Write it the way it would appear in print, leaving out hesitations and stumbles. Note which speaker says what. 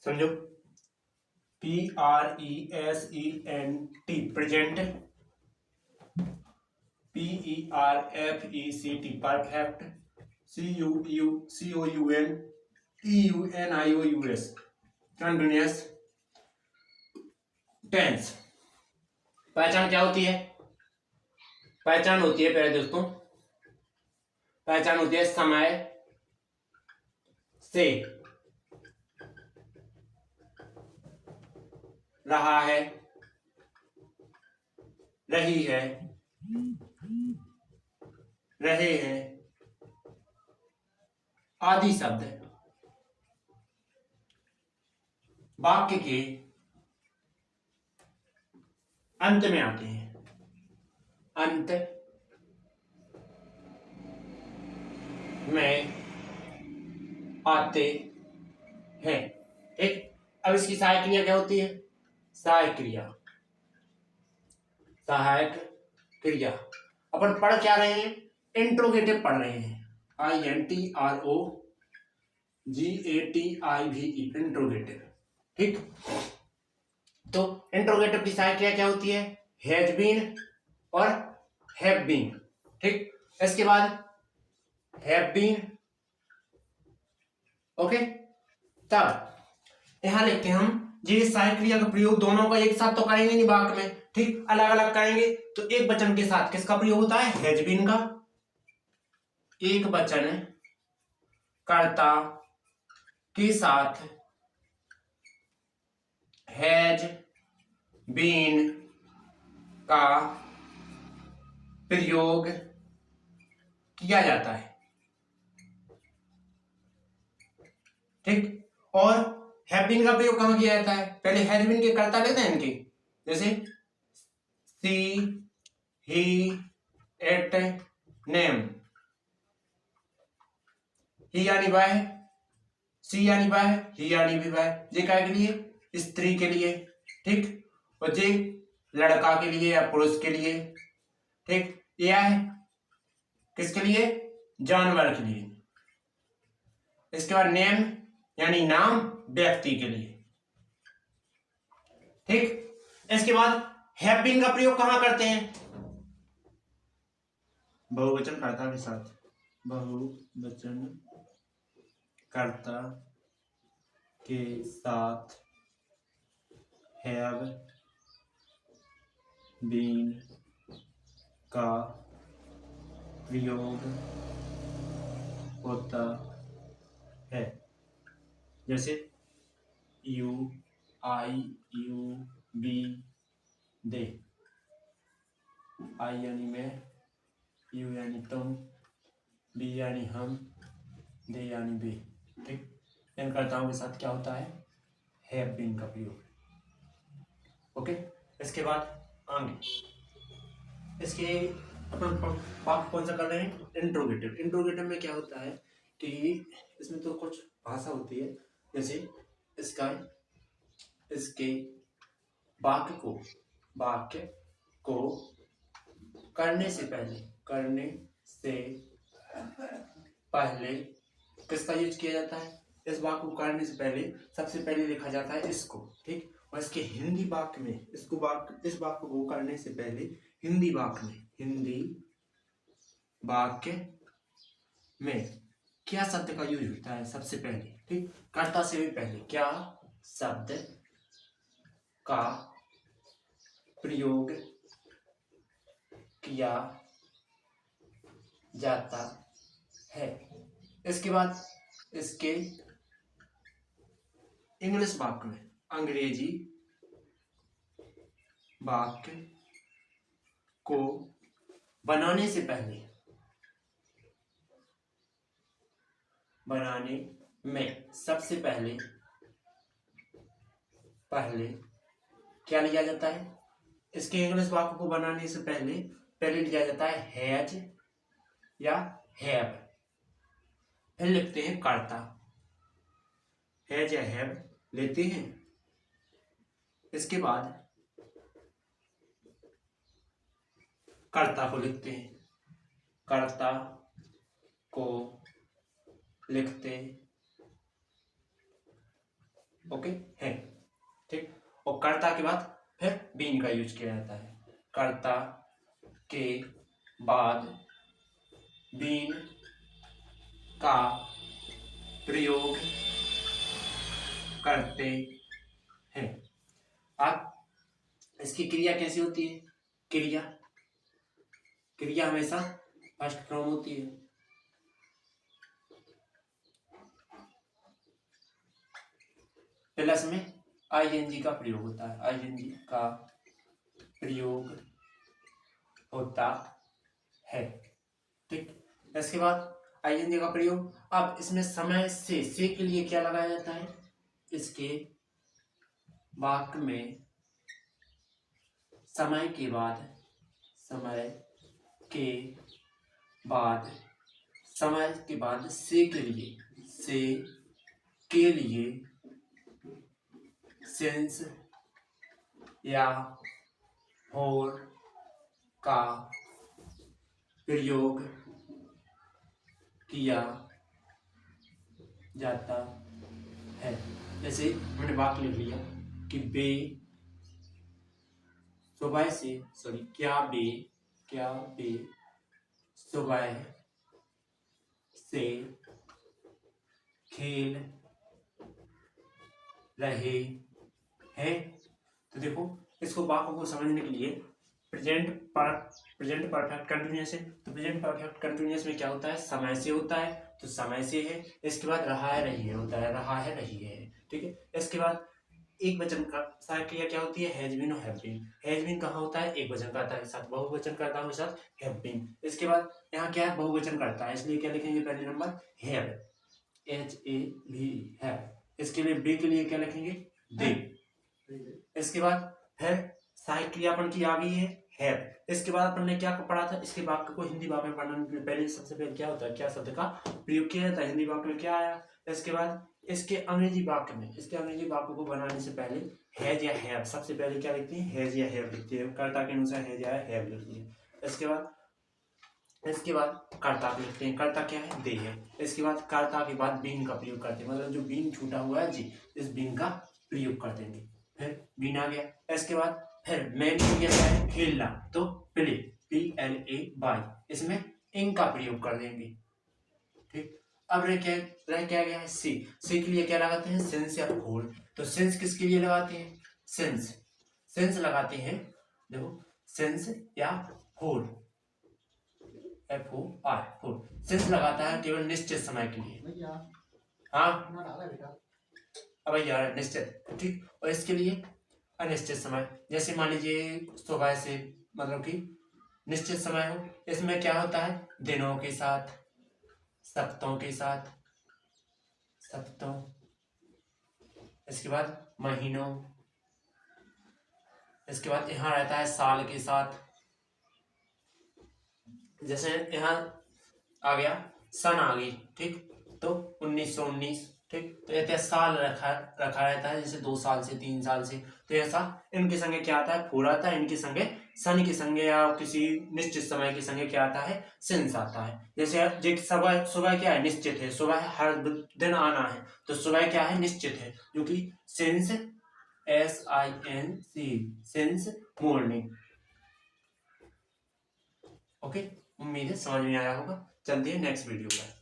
Speaker 1: समझो। PRESENT present, PERFECT perfect, COUNTEUNIOUS continuous tense. पहचान क्या होती है? पहचान होती है प्यारे दोस्तों, पहचान होती है समय से, रहा है, रही है, रहे हैं आदि शब्द वाक्य के अंत में आते हैं। अंत में आते हैं। ठीक, अब इसकी सहायक क्रिया क्या होती है? सहायक क्रिया, सहायक क्रिया। अपन पढ़ क्या रहे हैं? इंट्रोगेटिव पढ़ रहे हैं। INTROGATIVE interrogative. ठीक, तो इंट्रोगेटिव की सहायक क्रिया क्या होती है? हैज बीन और हैव बीन। ठीक, इसके बाद हैव बीन, ओके। तब यहां लिखते हैं हम, ये सहायक क्रिया का प्रयोग दोनों का एक साथ तो करेंगे नहीं वाक्य में, ठीक, अलग अलग करेंगे। तो एक वचन के साथ किसका प्रयोग होता है? हैज बीन का। एक वचन कर्ता के साथ हैज बीन का प्रयोग किया जाता है। ठीक, और हैव बीन का प्रयोग कहां किया जाता है? पहले हैज बीन के कर्ता लेते हैं इनके, जैसे सी, ही, इट, नेम। ही यानी वह, सी यानी वह, ही यानी भी वह। ये क्या के लिए? स्त्री के लिए। ठीक, और जे लड़का के लिए या पुरुष के लिए। ठीक, यह है किसके लिए? जानवर के लिए। इसके बाद नेम यानी नाम, व्यक्ति के लिए। ठीक, इसके बाद हैव बीन का प्रयोग कहां करते हैं? बहुवचन कर्ता के साथ। बहुवचन कर्ता के साथ हैव बीन का प्रयोग होता है, जैसे यू, आई, यू, बी, दे। आई यानी मैं, यू यानी तुम, बी यानी हम, दे यानी वे। ठीक, इन कर्ताओं के साथ क्या होता है? हैव बीन का प्रयोग। ओके, इसके बाद आगे इसके अपन वाक्य कौन सा कर रहे हैं? इंट्रोगेटिव। इंट्रोगेटिव में क्या होता है कि इसमें तो कुछ भाषा होती है, जैसे इसका, इसके वाक्य को करने से पहले किसका यूज किया जाता है? इस वाक्य को करने से पहले सबसे पहले लिखा जाता है इसको। ठीक, और इसके हिंदी वाक्य में इस वाक्य को करने से पहले हिंदी वाक्य में क्या शब्द का यूज होता है सबसे पहले? ठीक, कर्ता से भी पहले क्या शब्द का प्रयोग किया जाता है। इसके बाद इसके इंग्लिश वाक्य में, अंग्रेजी वाक्य को बनाने में सबसे पहले क्या लिया जाता है? इसके इंग्लिश वाक्य को बनाने से पहले लिया जाता है हैज या हैव। फिर लिखते हैं कर्ता, हैज या हैव लेते हैं। इसके बाद कर्ता को लिखते हैं, कर्ता को लिखते ओके है, ठीक। और कर्ता के बाद फिर बीन का यूज किया जाता है। कर्ता के बाद बीन का प्रयोग करते हैं। अब इसकी क्रिया कैसी होती है? क्रिया हमेशा फर्स्ट फॉर्म होती है। प्लस में आईएनजी का प्रयोग होता है, आईएनजी का प्रयोग होता है, ठीक। इसके बाद आईएनजी का प्रयोग, अब इसमें समय से के लिए क्या लगाया जाता है? इसके वाक्य में समय के बाद से के लिए सिंस या फॉर का प्रयोग किया जाता है। जैसे मैंने वाक्य लिख लिया कि बे सुबह से क्या बे सुबह से खेल रहे हैं। तो देखो, इसको वाक्य को समझने के लिए प्रेजेंट परफेक्ट कंटिन्यूअस है। तो प्रेजेंट परफेक्ट कंटिन्यूअस में क्या होता है? समय से होता है, तो समय से है। इसके बाद रहा है रही है होता है, रहा है रही है, ठीक है। इसके बाद एक वचन का सहायक क्रिया क्या होती है? हैज बीन और हैव बीन। हैज बीन कहाँ होता है? एक वचन कर्ता के साथ, बहुवचन कर्ता के साथ हैव बीन। इसके बाद यहाँ क्या है? बहुवचन कर्ता है, इसलिए क्या लिखेंगे? पहले नंबर हैव, HAV हैव। इसके लिए बे के लिए क्या लिखेंगे? दे। इसके बाद फिर सहायक क्रियापन की आ गई है हैव। इसके बाद अपन ने क्या पढ़ा था? इसके वाक्य को हिंदी वाक्य में पढ़ने के पहले सबसे पहले क्या होता है? क्या शब्द का प्रयोग किया जाता है? हिंदी वाक्य में क्या आया? इसके बाद इसके अंग्रेजी वाक्य को बनाने से पहले हैज या हैव, सबसे पहले क्या लिखते हैं? हैज या हैव लिखते हैं, कर्ता के अनुसार हैज या हैव लिखते हैं। इसके बाद कर्ता को लिखते हैं, कर्ता क्या है? दे है। इसके बाद कर्ता के बाद बीन का प्रयोग करते हैं, मतलब जो बीन छूटा हुआ है जी, इस बीन का प्रयोग कर देंगे। फिर बीन आ गया। इसके बाद फिर मेन क्रिया क्या है? खेलना, तो प्ले, PLAY, इसमें इन का प्रयोग कर देंगे, ठीक। अब रह क्या गया है? सी के लिए क्या लगाते हैं? सेंस या फॉर। तो सेंस किसके लिए लगाते हैं? सेंस लगाते हैं, देखो, सेंस या फॉर, FOR, फॉर। सेंस लगाता है केवल निश्चित समय के लिए। हाँ अब यार निश्चित, ठीक। और इसके लिए अनिश्चित समय, जैसे मान लीजिए सुबह से, मतलब कि निश्चित समय हो। इसमें क्या होता है? दिनों के साथ, सप्ताहों के साथ, इसके बाद महीनों, इसके बाद यहाँ रहता है साल के साथ। जैसे यहाँ आ गया सन आ गई, ठीक, तो 1919, ठीक। तो ऐसे साल रखा रहता है, जैसे 2 साल से, 3 साल से। तो ऐसा इनके संगे क्या आता है? फॉर आता है। इनके संगे सन के संगे या किसी निश्चित समय के संगे क्या आता है? सिंस आता है। जैसे सुबह क्या है? निश्चित है, सुबह हर दिन आना है, तो सुबह क्या है? निश्चित है, जो कि since, SINC, since morning. Okay, उम्मीद है समझ में आया होगा। चलते हैं नेक्स्ट वीडियो पर।